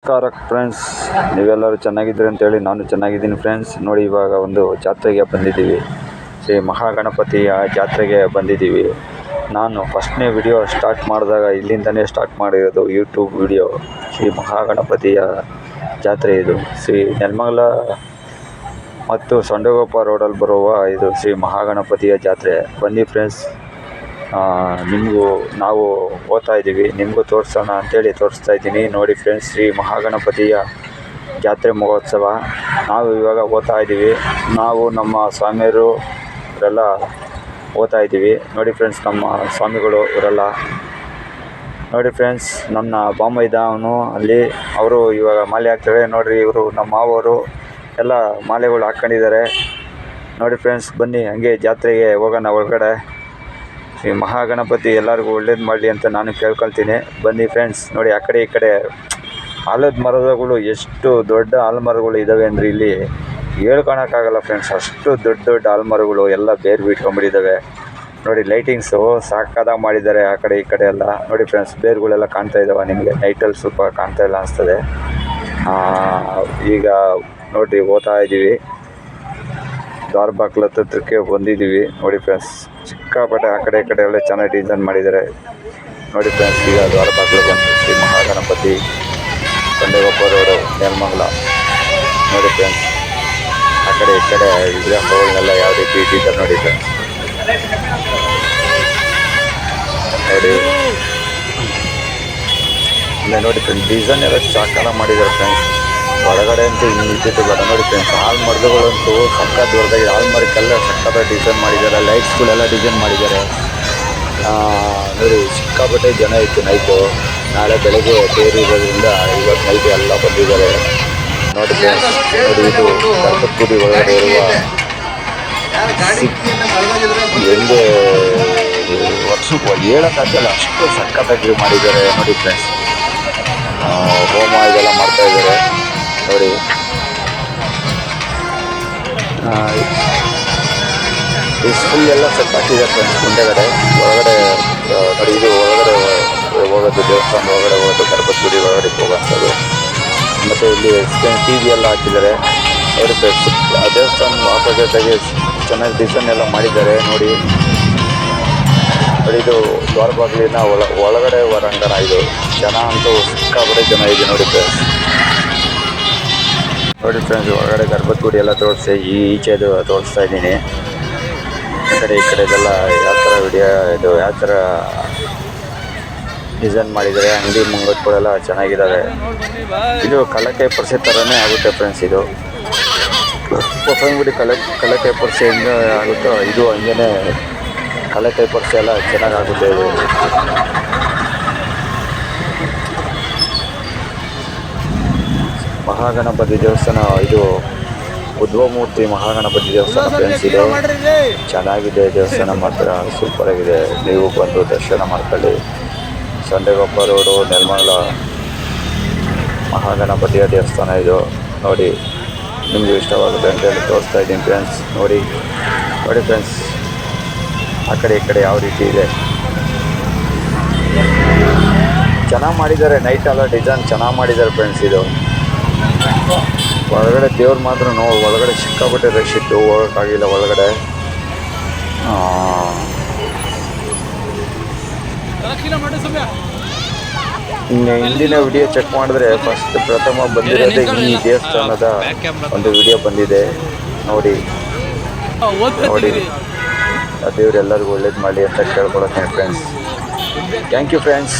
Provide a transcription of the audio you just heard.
ನಮಸ್ಕಾರ ಫ್ರೆಂಡ್ಸ್, ನೀವೆಲ್ಲರೂ ಚೆನ್ನಾಗಿದ್ದೀರಿ ಅಂತೇಳಿ ನಾನು ಚೆನ್ನಾಗಿದ್ದೀನಿ ಫ್ರೆಂಡ್ಸ್. ನೋಡಿ, ಇವಾಗ ಒಂದು ಜಾತ್ರೆಗೆ ಬಂದಿದ್ದೀವಿ. ಶ್ರೀ ಮಹಾಗಣಪತಿಯ ಜಾತ್ರೆಗೆ ಬಂದಿದ್ದೀವಿ. ನಾನು ಫಸ್ಟ್ನೇ ವಿಡಿಯೋ ಸ್ಟಾರ್ಟ್ ಮಾಡಿದಾಗ ಇಲ್ಲಿಂದನೇ ಸ್ಟಾರ್ಟ್ ಮಾಡಿರೋದು ಯೂಟ್ಯೂಬ್ ವಿಡಿಯೋ. ಶ್ರೀ ಮಹಾಗಣಪತಿಯ ಜಾತ್ರೆ ಇದು ಶ್ರೀ ನೆಲಮಂಗಲ ಮತ್ತು ಸಂಡಗೊಪ್ಪ ರೋಡಲ್ಲಿ ಬರುವ ಇದು ಶ್ರೀ ಮಹಾಗಣಪತಿಯ ಜಾತ್ರೆ. ಬನ್ನಿ ಫ್ರೆಂಡ್ಸ್, ನಾವು ಹೋಗ್ತಾ ಇದ್ದೀವಿ, ನಿಮಗೂ ತೋರಿಸೋಣ ಅಂತೇಳಿ ತೋರಿಸ್ತಾ ಇದ್ದೀನಿ. ನೋಡಿ ಫ್ರೆಂಡ್ಸ್, ಶ್ರೀ ಮಹಾಗಣಪತಿಯ ಜಾತ್ರೆ ಮಹೋತ್ಸವ ನಾವು ಇವಾಗ ಹೋಗ್ತಾ ಇದ್ದೀವಿ. ನಾವು ನಮ್ಮ ಸ್ವಾಮಿಯರು ಇವರೆಲ್ಲ ಹೋಗ್ತಾ ಇದ್ದೀವಿ. ನೋಡಿ ಫ್ರೆಂಡ್ಸ್, ನಮ್ಮ ಸ್ವಾಮಿಗಳು ಇವರೆಲ್ಲ. ನೋಡಿ ಫ್ರೆಂಡ್ಸ್, ನನ್ನ ಬಾಂಬೈದ ಅವನು ಅಲ್ಲಿ, ಅವರು ಇವಾಗ ಮಾಲೆ ಹಾಕ್ತಾರೆ. ನೋಡಿರಿ, ಇವರು ನಮ್ಮ ಮಾವರು ಎಲ್ಲ ಮಾಲೆಗಳು ಹಾಕ್ಕೊಂಡಿದ್ದಾರೆ. ನೋಡಿ ಫ್ರೆಂಡ್ಸ್, ಬನ್ನಿ ಹಂಗೆ ಜಾತ್ರೆಗೆ ಹೋಗೋಣ ಒಳಗಡೆ. ಈ ಮಹಾಗಣಪತಿ ಎಲ್ಲರಿಗೂ ಒಳ್ಳೇದು ಮಾಡಲಿ ಅಂತ ನಾನು ಕೇಳ್ಕೊಳ್ತೀನಿ. ಬನ್ನಿ ಫ್ರೆಂಡ್ಸ್. ನೋಡಿ, ಆ ಕಡೆ ಈ ಕಡೆ ಆಲದ ಮರಗಳು, ಎಷ್ಟು ದೊಡ್ಡ ಆಲಮರಗಳು ಇದ್ದಾವೆ ಅಂದರೆ ಇಲ್ಲಿ ಹೇಳ್ಕೊಳಕ್ಕಾಗಲ್ಲ ಫ್ರೆಂಡ್ಸ್. ಅಷ್ಟು ದೊಡ್ಡ ದೊಡ್ಡ ಆಲಮರಗಳು ಎಲ್ಲ ಬೇರು ಬಿಟ್ಕೊಂಡ್ಬಿಟ್ಟಿದ್ದಾವೆ. ನೋಡಿ, ಲೈಟಿಂಗ್ಸು ಸಾಕಾದಾಗ ಮಾಡಿದ್ದಾರೆ ಆ ಕಡೆ ಈ ಕಡೆ ಎಲ್ಲ. ನೋಡಿ ಫ್ರೆಂಡ್ಸ್, ಬೇರುಗಳೆಲ್ಲ ಕಾಣ್ತಾ ಇದ್ದಾವೆ ನಿಮಗೆ. ನೈಟಲ್ಲಿ ಸ್ವಲ್ಪ ಕಾಣ್ತಾ ಇಲ್ಲ ಅನಿಸ್ತದೆ. ಈಗ ನೋಡಿ, ಹೋಗ್ತಾ ಇದ್ದೀವಿ, ದ್ವಾರ ಬಾಗ್ಲ ಹತ್ರಕ್ಕೆ ಬಂದಿದ್ದೀವಿ. ನೋಡಿ ಫ್ರೆಂಡ್ಸ್, ಸಿಕ್ಕಾಪಟ್ಟೆ ಆ ಕಡೆ ಈ ಕಡೆ ಎಲ್ಲ ಚೆನ್ನಾಗಿ ಡಿಸೈನ್ ಮಾಡಿದ್ದಾರೆ. ನೋಡಿ ಫ್ರೆಂಡ್ಸ್, ಈಗ ದ್ವಾರ ಬಾಗ್ಲು ಬಂದು ಶ್ರೀ ಮಹಾಗಣಪತಿ ಸಂಡಗೊಪ್ಪ ರೋಡು ನೆಲಮಂಗಲ. ನೋಡಿ ಫ್ರೆಂಡ್ಸ್, ಆ ಕಡೆ ಈ ಕಡೆ ವಿಗ್ರಹಗಳನ್ನೆಲ್ಲ ಯಾವ ರೀತಿ ಇಟ್ಟಿದ್ದಾರೆ ನೋಡಿ ಫ್ರೆಂಡ್ಸ್. ನೋಡಿ ಇಲ್ಲ, ನೋಡಿ ಫ್ರೆಂಡ್ಸ್, ಡಿಸೈನ್ ಎಲ್ಲ ಸಾಕಾಲ ಮಾಡಿದ್ದಾರೆ ಫ್ರೆಂಡ್ಸ್. ಒಳಗಡೆ ಅಂತೂ ಇನ್ನು ಇದ್ದಿದ್ದು ಬೇಡ. ನೋಡಿ ಫ್ರೆಂಡ್ಸ್, ಆಲ್ಮರಗಳಂತೂ ಸಕ್ಕ ದೊಡ್ಡದಾಗಿ ಆಲ್ಮರಕ್ಕೆಲ್ಲ ಸಕ್ಕದ ಡಿಸೈನ್ ಮಾಡಿದ್ದಾರೆ. ಲೈಟ್ಸ್ಗಳೆಲ್ಲ ಡಿಸೈನ್ ಮಾಡಿದ್ದಾರೆ. ನೋಡಿ, ಸಿಕ್ಕಾಪಟ್ಟೆ ಜನ ಇತ್ತು ನೈಟು. ನಾಳೆ ಬೆಳಗ್ಗೆ ತೇರು ಇರೋದ್ರಿಂದ ಇವತ್ತು ನೈಟು ಎಲ್ಲ ಬಂದಿದ್ದಾರೆ. ನೋಡಿ ಫ್ರೆಂಡ್ಸ್, ನೋಡಿ, ಇದು ಗಣಪತಿ ಒಳಗಡೆ ಇರುವ ಹೆಂಗೆ ವರ್ಷಕ್ಕೆ ಹೇಳೋಕ್ಕಾಗಲ್ಲ, ಅಷ್ಟು ಸಕ್ಕತ್ತಾಗಿ ಮಾಡಿದ್ದಾರೆ. ನೋಡಿ ಫ್ರೆಂಡ್ಸ್, ಹೋಮ ಇದೆಲ್ಲ ಮಾಡ್ತಾಯಿದ್ದಾರೆ. ನೋಡಿ, ಫುಲ್ ಎಲ್ಲ ಸೆಟ್ ಹಾಕಿದ್ದಾರೆ ಫ್ರೆಂಡ್ಸ್. ಮುಂದೆಗಡೆ ಒಳಗಡೆ ನೋಡಿ, ಇದು ಒಳಗಡೆ ಹೋಗೋದು, ದೇವಸ್ಥಾನ ಒಳಗಡೆ ಹೋಗೋದು, ಗಣಪತಿ ಗುಡಿ ಒಳಗಡೆ ಹೋಗೋಂಥದ್ದು. ಮತ್ತು ಇಲ್ಲಿ ಟಿ ವಿ ಎಲ್ಲ ಹಾಕಿದ್ದಾರೆ. ನೋಡಿ ಫ್ರೆಂಡ್ಸ್, ಆ ದೇವಸ್ಥಾನ ಆಪೋಸಿಟಾಗಿ ಚೆನ್ನಾಗಿ ಡಿಸೈನ್ ಎಲ್ಲ ಮಾಡಿದ್ದಾರೆ. ನೋಡಿ ನೋಡಿ, ಇದು ದ್ವಾರ ಬಾಗಿಲಿನ ಒಳಗಡೆ ಹೊರಾಂಗಣ. ಇದು ಜನ ಅಂತೂ ಸಿಕ್ಕಾಪಟ್ಟೆ ಜನ ಇದೆ. ನೋಡಿ ಫ್ರೆಂಡ್ಸ್, ನೋಡಿ ಫ್ರೆಂಡ್ಸ್, ಒಳಗಡೆ ಗಣಪತಿ ಗುಡಿ ಎಲ್ಲ ತೋರಿಸಿ ಈಚೆದು ತೋರಿಸ್ತಾ ಇದ್ದೀನಿ. ಈ ಕಡೆ ಈ ಕಡೆದೆಲ್ಲ ಯಾವ ಥರ ವಿಡಿಯೋ ಇದು ಯಾವ ಥರ ಡಿಸೈನ್ ಮಾಡಿದ್ದಾರೆ. ಅಂಗಡಿ ಮುಂಗಟ್ಟುಗಳೆಲ್ಲ ಚೆನ್ನಾಗಿದ್ದಾವೆ. ಇದು ಕಲಕೆ ಪರ್ಸೆ ಥರನೇ ಆಗುತ್ತೆ ಫ್ರೆಂಡ್ಸ್. ಇದು ಬಸವನಗುಡಿ ಕಲಕೆ ಪರ್ಸೆ ಹೆಂಗೆ ಆಗುತ್ತೋ ಇದು ಹಂಗೇ ಕಲಕೆ ಪರ್ಸೆ ಎಲ್ಲ ಚೆನ್ನಾಗಾಗುತ್ತೆ. ಇದು ಮಹಾಗಣಪತಿ ದೇವಸ್ಥಾನ, ಇದು ಉದ್ಭವಮೂರ್ತಿ ಮಹಾಗಣಪತಿ ದೇವಸ್ಥಾನ ಫ್ರೆಂಡ್ಸ್. ಇದು ಚೆನ್ನಾಗಿದೆ ದೇವಸ್ಥಾನ, ಮಾತ್ರ ಸೂಪರಾಗಿದೆ. ನೀವು ಬಂದು ದರ್ಶನ ಮಾಡ್ಕೊಳ್ಳಿ. ಸಂಡಗೊಪ್ಪ ರೋಡು ನೆಲಮಂಗಲ ಮಹಾಗಣಪತಿಯ ದೇವಸ್ಥಾನ ಇದು. ನೋಡಿ, ನಿಮಗೂ ಇಷ್ಟವಾಗುತ್ತೆ ಅಂತೇಳಿ ತೋರಿಸ್ತಾ ಇದ್ದೀನಿ ಫ್ರೆಂಡ್ಸ್. ನೋಡಿ ನೋಡಿ ಫ್ರೆಂಡ್ಸ್, ಆ ಕಡೆ ಈ ಕಡೆ ಯಾವ ರೀತಿ ಇದೆ ಚೆನ್ನಾಗಿ ಮಾಡಿದ್ದಾರೆ. ನೈಟೆಲ್ಲ ಡಿಸೈನ್ ಚೆನ್ನಾಗಿ ಮಾಡಿದ್ದಾರೆ ಫ್ರೆಂಡ್ಸ್. ಇದು ಒಳಗಡೆ ದೇವ್ರು ಮಾತ್ರ ಒಳಗಡೆ ಸಿಕ್ಕಾಪಟ್ಟೆ ರಶ್ ಇತ್ತು, ಹೋಗೋಕ್ಕಾಗಿಲ್ಲ ಒಳಗಡೆ. ಹಿಂದಿನ ವಿಡಿಯೋ ಚೆಕ್ ಮಾಡಿದ್ರೆ ಪ್ರಥಮ ಬಂದಿರೋದೇ ಈ ದೇವಸ್ಥಾನದ ಒಂದು ವಿಡಿಯೋ ಬಂದಿದೆ. ನೋಡಿ ನೋಡಿ, ದೇವ್ರು ಎಲ್ಲರಿಗೂ ಒಳ್ಳೇದು ಮಾಡಲಿ ಅಂತ ಕೇಳ್ಕೊಳತ್ತೇನೆ ಫ್ರೆಂಡ್ಸ್. Thank you friends.